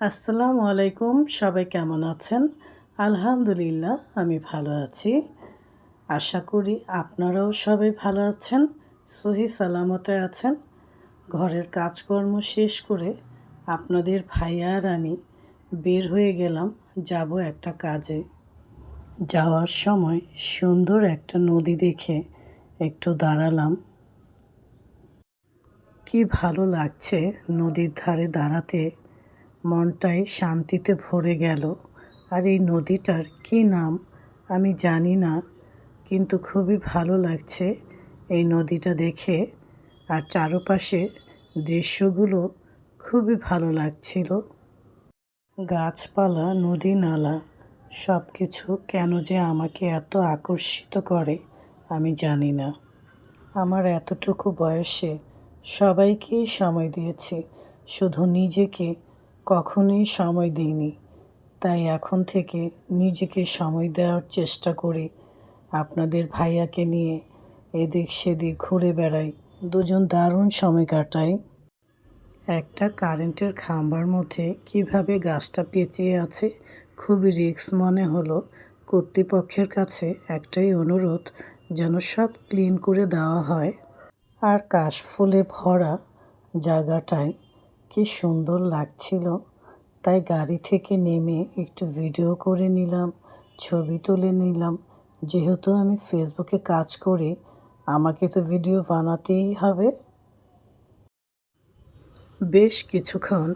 আসসালামু আলাইকুম। সবাই কেমন আছেন? আলহামদুলিল্লাহ আমি ভালো আছি। আশা করি আপনারাও সবাই ভালো আছেন, সহি সালামতে আছেন। ঘরের কাজকর্ম শেষ করে আপনাদের ভাইয়া আর আমি বের হয়ে গেলাম, যাব একটা কাজে। যাওয়ার সময় সুন্দর একটা নদী দেখে একটু দাঁড়ালাম। কি ভালো লাগছে নদীর ধারে দাঁড়াতে, মনটাই শান্তিতে ভরে গেল। আর এই নদীটার কী নাম আমি জানি না, কিন্তু খুবই ভালো লাগছে এই নদীটা দেখে। আর চারপাশে দৃশ্যগুলো খুবই ভালো লাগছিল। গাছপালা, নদী নালা সব কিছু কেন যে আমাকে এত আকর্ষিত করে আমি জানি না। আমার এতটুকু বয়সে সবাইকেই সময় দিয়েছি, শুধু নিজেকে কখনোই সময় দিইনি। তাই এখন থেকে নিজেকে সময় দেওয়ার চেষ্টা করি। আপনাদের ভাইয়াকে নিয়ে এদিক সেদিক ঘুরে বেড়াই, দুজন দারুণ সময় কাটাই। একটা কারেন্টের খাম্বার মধ্যে কিভাবে গাছটা পেঁচিয়ে আছে, খুবই রিস্ক মনে হলো। কর্তৃপক্ষের কাছে একটাই অনুরোধ, যেন সব ক্লিন করে দেওয়া হয়। আর কাশফুলে ভরা জায়গাটায় কি সুন্দর লাগছিল, তাই গাড়ি থেকে নেমে একটু ভিডিও করে নিলাম, ছবি তুলে নিলাম। যেহেতু আমি ফেসবুকে কাজ করি, আমাকে তো ভিডিও বানাতেই হবে। বেশ কিছুক্ষণ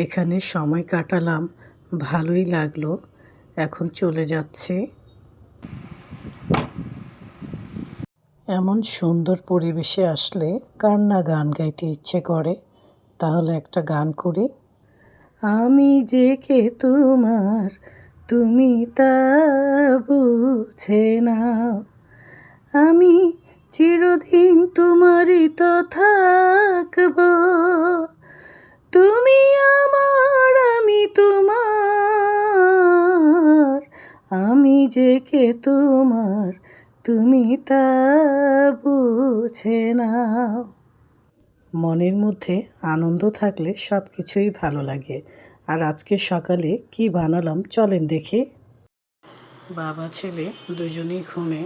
এখানে সময় কাটালাম, ভালোই লাগলো। এখন চলে যাচ্ছি। এমন সুন্দর পরিবেশে আসলে কার না গান গাইতে ইচ্ছে করে? তাহলে একটা গান করি। আমি যে কে তোমার, তুমি তা বুঝে নাও। আমি চিরদিন তোমারই তো থাকব। তুমি আমার, আমি তোমার। আমি যে কে তোমার, তুমি তা বুঝে নাও। মনের মধ্যে আনন্দ থাকলে সব কিছুই ভালো লাগে। আর আজকে সকালে কি বানালাম চলেন দেখি। বাবা ছেলে দুজনেই ঘুমে,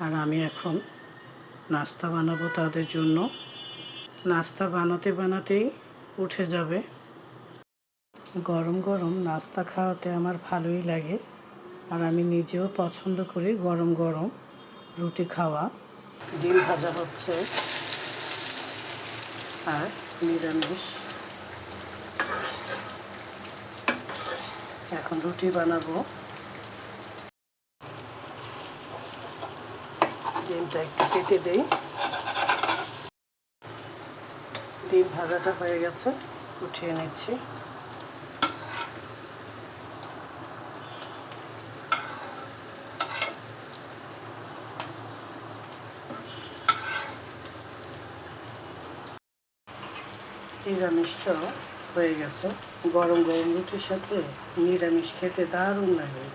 আর আমি এখন নাস্তা বানাবো তাদের জন্য। নাস্তা বানাতে বানাতেই উঠে যাবে। গরম গরম নাস্তা খাওয়াতে আমার ভালোই লাগে, আর আমি নিজেও পছন্দ করি গরম গরম রুটি খাওয়া। ডিম ভাজা হচ্ছে আর নিরামিষ। এখন রুটি বানাবো। ডিমটা একটু কেটে দেই। ডিম ভাজাটা হয়ে গেছে, উঠিয়ে নিচ্ছি। নিরামিষটাও হয়ে গেছে। গরম গরম রুটির সাথে নিরামিষ খেতে দারুণ লাগে।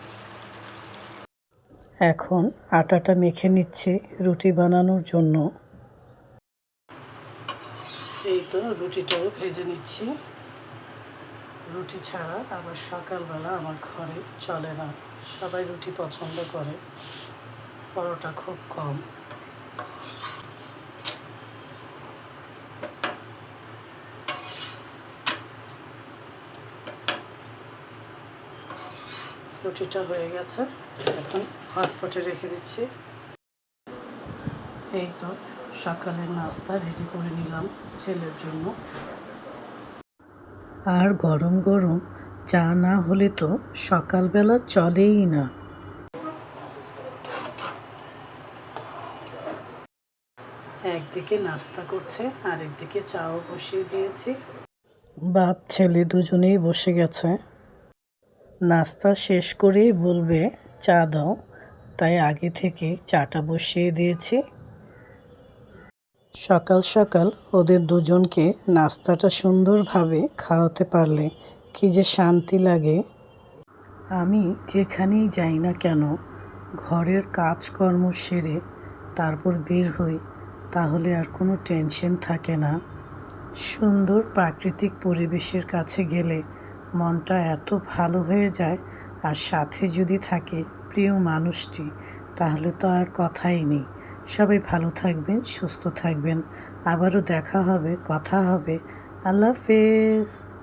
এখন আটাটা মেখে নিচ্ছি রুটি বানানোর জন্য। এই তো রুটিটাও ভেজে নিচ্ছি। রুটি ছাড়া আবার সকালবেলা আমার ঘরে চলে না, সবাই রুটি পছন্দ করে, পরোটা খুব কম। রুটিটা হয়ে গেছে, এখন হটপটে রেখে দিচ্ছি। এই তো সকালের নাস্তা রেডি করে নিলাম ছেলের জন্য। আর গরম গরম চা না হলে তো সকালবেলা চলেই না। একদিকে নাস্তা করছে, আর একদিকে চাও বসিয়ে দিয়েছি। বাপ ছেলে দুজনেই বসে গেছে। নাস্তা শেষ করেই বলবে চা দাও, তাই আগে থেকে চাটা বসিয়ে দিয়েছি। সকাল সকাল ওদের দুজনকে নাস্তাটা সুন্দরভাবে খাওয়াতে পারলে কি যে শান্তি লাগে। আমি যেখানেই যাই না কেন, ঘরের কাজকর্ম সেরে তারপর বের হই, তাহলে আর কোনো টেনশন থাকে না। সুন্দর প্রাকৃতিক পরিবেশের কাছে গেলে মনটা এত ভালো হয়ে যায়। আর সাথে যদি থাকে প্রিয় মানুষটি, তাহলে তো আর কথাই নেই। সবাই ভালো থাকবেন, সুস্থ থাকবেন। আবারও দেখা হবে, কথা হবে। আল্লাহ হাফেজ।